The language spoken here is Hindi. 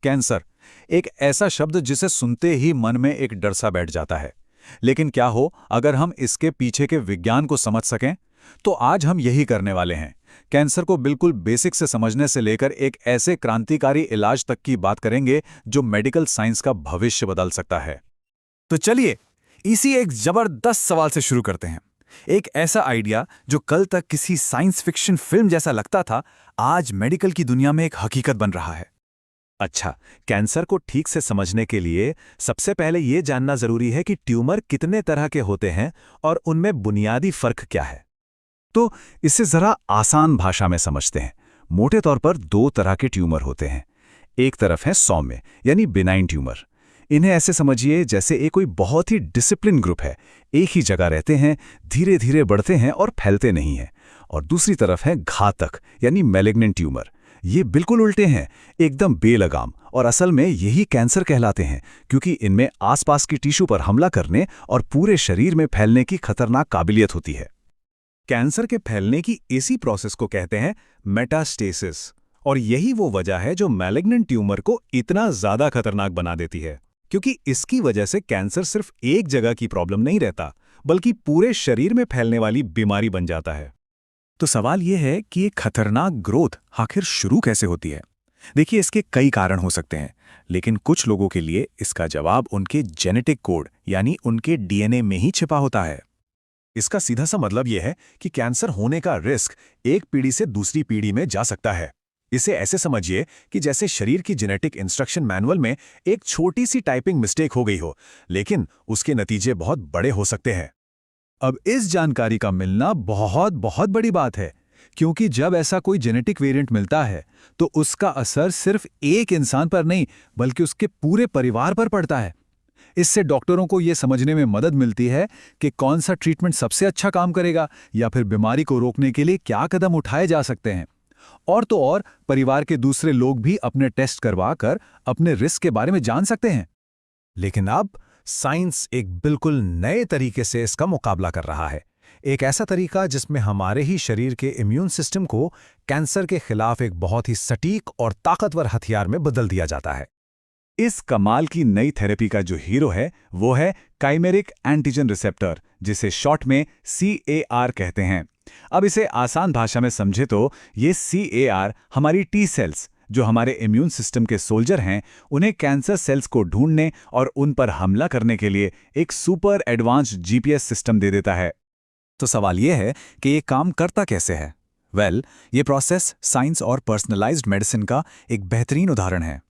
कैंसर, एक ऐसा शब्द जिसे सुनते ही मन में एक डर सा बैठ जाता है। लेकिन क्या हो अगर हम इसके पीछे के विज्ञान को समझ सकें? तो आज हम यही करने वाले हैं। कैंसर को बिल्कुल बेसिक से समझने से लेकर एक ऐसे क्रांतिकारी इलाज तक की बात करेंगे जो मेडिकल साइंस का भविष्य बदल सकता है। तो चलिए इसी एक जबरदस्त सवाल से शुरू करते हैं। एक ऐसा आइडिया जो कल तक किसी साइंस फिक्शन फिल्म जैसा लगता था, आज मेडिकल की दुनिया में एक हकीकत बन रहा है। अच्छा, कैंसर को ठीक से समझने के लिए सबसे पहले ये जानना जरूरी है कि ट्यूमर कितने तरह के होते हैं और उनमें बुनियादी फर्क क्या है। तो इसे जरा आसान भाषा में समझते हैं। मोटे तौर पर दो तरह के ट्यूमर होते हैं। एक तरफ है सौम्य यानी बिनाइन ट्यूमर। इन्हें ऐसे समझिए जैसे एक कोई बहुत ही डिसिप्लिन ग्रुप है, एक ही जगह रहते हैं, धीरे धीरे बढ़ते हैं और फैलते नहीं हैं। और दूसरी तरफ है घातक यानी मैलिग्नेंट ट्यूमर। ये बिल्कुल उल्टे हैं, एकदम बेलगाम, और असल में यही कैंसर कहलाते हैं क्योंकि इनमें आसपास की टिश्यू पर हमला करने और पूरे शरीर में फैलने की खतरनाक काबिलियत होती है। कैंसर के फैलने की इसी प्रोसेस को कहते हैं मेटास्टेसिस, और यही वो वजह है जो मैलिग्नेंट ट्यूमर को इतना ज्यादा खतरनाक बना देती है, क्योंकि इसकी वजह से कैंसर सिर्फ एक जगह की प्रॉब्लम नहीं रहता, बल्कि पूरे शरीर में फैलने वाली बीमारी बन जाता है। तो सवाल यह है कि ये खतरनाक ग्रोथ आखिर शुरू कैसे होती है। देखिए, इसके कई कारण हो सकते हैं, लेकिन कुछ लोगों के लिए इसका जवाब उनके जेनेटिक कोड यानी उनके डीएनए में ही छिपा होता है। इसका सीधा सा मतलब यह है कि कैंसर होने का रिस्क एक पीढ़ी से दूसरी पीढ़ी में जा सकता है। इसे ऐसे समझिए कि जैसे शरीर की जेनेटिक इंस्ट्रक्शन मैनुअल में एक छोटी सी टाइपिंग मिस्टेक हो गई हो, लेकिन उसके नतीजे बहुत बड़े हो सकते हैं। अब इस जानकारी का मिलना बहुत बहुत बड़ी बात है, क्योंकि जब ऐसा कोई जेनेटिक वेरिएंट मिलता है तो उसका असर सिर्फ एक इंसान पर नहीं बल्कि उसके पूरे परिवार पर पड़ता है। इससे डॉक्टरों को यह समझने में मदद मिलती है कि कौन सा ट्रीटमेंट सबसे अच्छा काम करेगा या फिर बीमारी को रोकने के लिए क्या कदम उठाए जा सकते हैं। और तो और परिवार के दूसरे लोग भी अपने टेस्ट करवा कर अपने रिस्क के बारे में जान सकते हैं। लेकिन अब साइंस एक बिल्कुल नए तरीके से इसका मुकाबला कर रहा है। एक ऐसा तरीका जिसमें हमारे ही शरीर के इम्यून सिस्टम को कैंसर के खिलाफ एक बहुत ही सटीक और ताकतवर हथियार में बदल दिया जाता है। इस कमाल की नई थेरेपी का जो हीरो है वो है काइमेरिक एंटीजन रिसेप्टर, जिसे शॉर्ट में CAR कहते हैं। अब इसे आसान भाषा में समझे तो ये CAR हमारी टी सेल्स, जो हमारे इम्यून सिस्टम के सोल्जर हैं, उन्हें कैंसर सेल्स को ढूंढने और उन पर हमला करने के लिए एक सुपर एडवांस्ड GPS सिस्टम दे देता है। तो सवाल यह है कि ये काम करता कैसे है। ये प्रोसेस साइंस और पर्सनलाइज्ड मेडिसिन का एक बेहतरीन उदाहरण है।